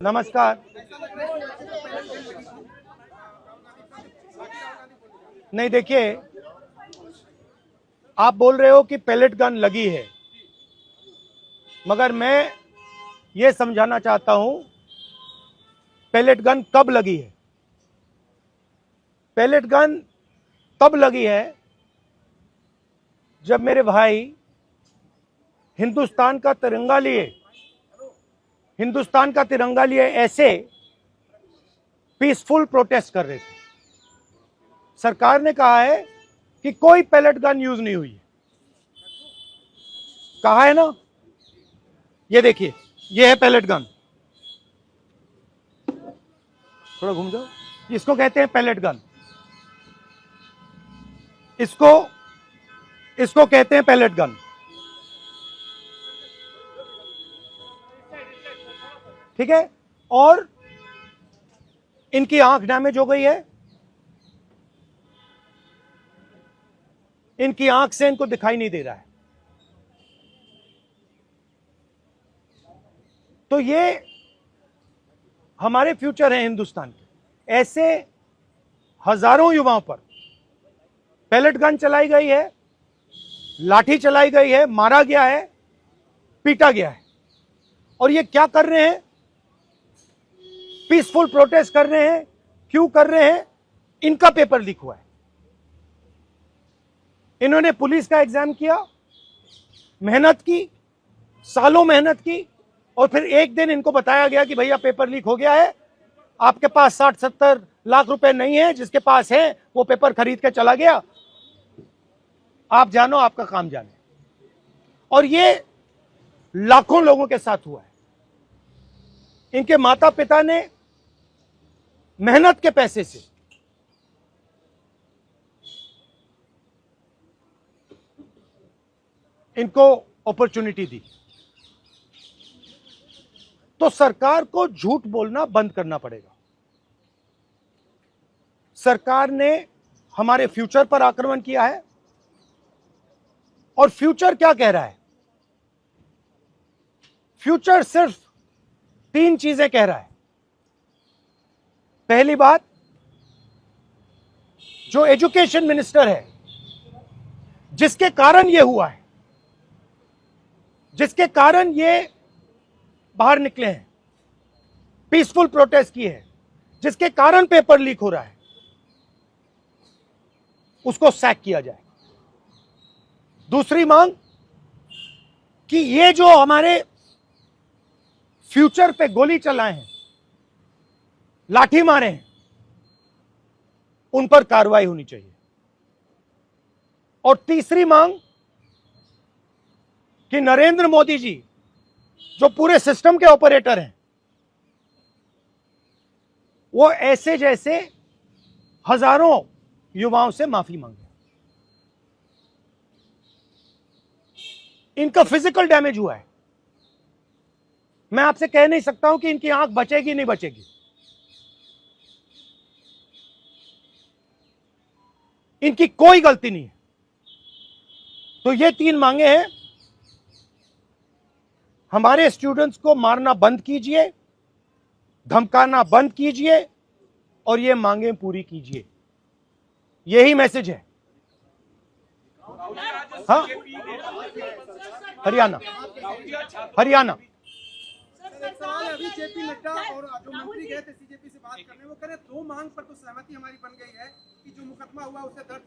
नमस्कार। नहीं, देखिए, आप बोल रहे हो कि पैलेट गन लगी है, मगर मैं ये समझाना चाहता हूं पैलेट गन कब लगी है। पैलेट गन तब लगी है जब मेरे भाई हिंदुस्तान का तिरंगा लिए ऐसे पीसफुल प्रोटेस्ट कर रहे थे। सरकार ने कहा है कि कोई पैलेट गन यूज नहीं हुई है, कहा है ना। ये देखिए, ये है पैलेट गन, थोड़ा घूम जाओ। इसको कहते हैं पैलेट गन, इसको कहते हैं पैलेट गन। ठीक है, और इनकी आंख डैमेज हो गई है, इनकी आंख से इनको दिखाई नहीं दे रहा है। तो ये हमारे फ्यूचर है हिंदुस्तान के। ऐसे हजारों युवाओं पर पैलेट गन चलाई गई है, लाठी चलाई गई है, मारा गया है, पीटा गया है। और ये क्या कर रहे हैं? पीसफुल प्रोटेस्ट कर रहे हैं। क्यों कर रहे हैं? इनका पेपर लीक हुआ है। इन्होंने पुलिस का एग्जाम किया, मेहनत की, सालों मेहनत की, और फिर एक दिन इनको बताया गया कि भैया पेपर लीक हो गया है, आपके पास 60-70 लाख रुपए नहीं है, जिसके पास है वो पेपर खरीद के चला गया, आप जानो, आपका काम जाने। और ये लाखों लोगों के साथ हुआ है। इनके माता पिता ने मेहनत के पैसे से इनको अपॉर्चुनिटी दी। तो सरकार को झूठ बोलना बंद करना पड़ेगा। सरकार ने हमारे फ्यूचर पर आक्रमण किया है, और फ्यूचर क्या कह रहा है? फ्यूचर सिर्फ 3 चीजें कह रहा है। पहली बात, जो एजुकेशन मिनिस्टर है, जिसके कारण यह हुआ है, जिसके कारण ये बाहर निकले हैं, पीसफुल प्रोटेस्ट की है, जिसके कारण पेपर लीक हो रहा है, उसको सैक किया जाए। दूसरी मांग कि ये जो हमारे फ्यूचर पे गोली चलाए हैं, लाठी मारे हैं, उन पर कार्रवाई होनी चाहिए। और तीसरी मांग कि नरेंद्र मोदी जी, जो पूरे सिस्टम के ऑपरेटर हैं, वो ऐसे जैसे हजारों युवाओं से माफी मांगे। इनका फिजिकल डैमेज हुआ है। मैं आपसे कह नहीं सकता हूं कि इनकी आंख बचेगी नहीं बचेगी। इनकी कोई गलती नहीं है। तो ये 3 मांगे हैं। हमारे स्टूडेंट्स को मारना बंद कीजिए, धमकाना बंद कीजिए, और ये मांगे पूरी कीजिए। यही मैसेज है। हाँ, हरियाणा सवाल अभी जेपी नड्डा और जो मंत्री गए थे सीजेपी से बात करने, वो कह रहे 2 मांग पर तो सहमति हमारी बन गई है कि जो मुकदमा हुआ उसे दर्ज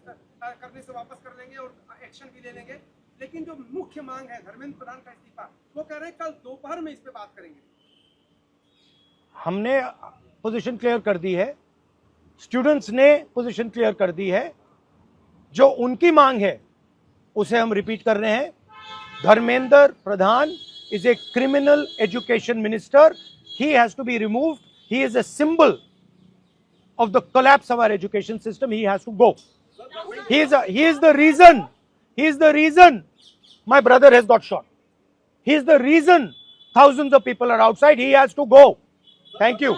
करने से वापस कर लेंगे और एक्शन भी ले लेंगे, लेकिन जो मुख्य मांग है धर्मेंद्र प्रधान का इस्तीफा, वो कह रहे हैं कल दोपहर में इस पे बात करेंगे। हमने पोजीशन क्लियर कर दी है, स्टूडेंट्स ने पोजीशन क्लियर कर दी है। जो उनकी मांग है उसे हम रिपीट कर रहे हैं। Dharmendra Pradhan is a criminal education minister. He has to be removed. He is a symbol of the collapse of our education system. He has to go. He is the reason my brother has got shot. He is the reason thousands of people are outside. He has to go. Thank you.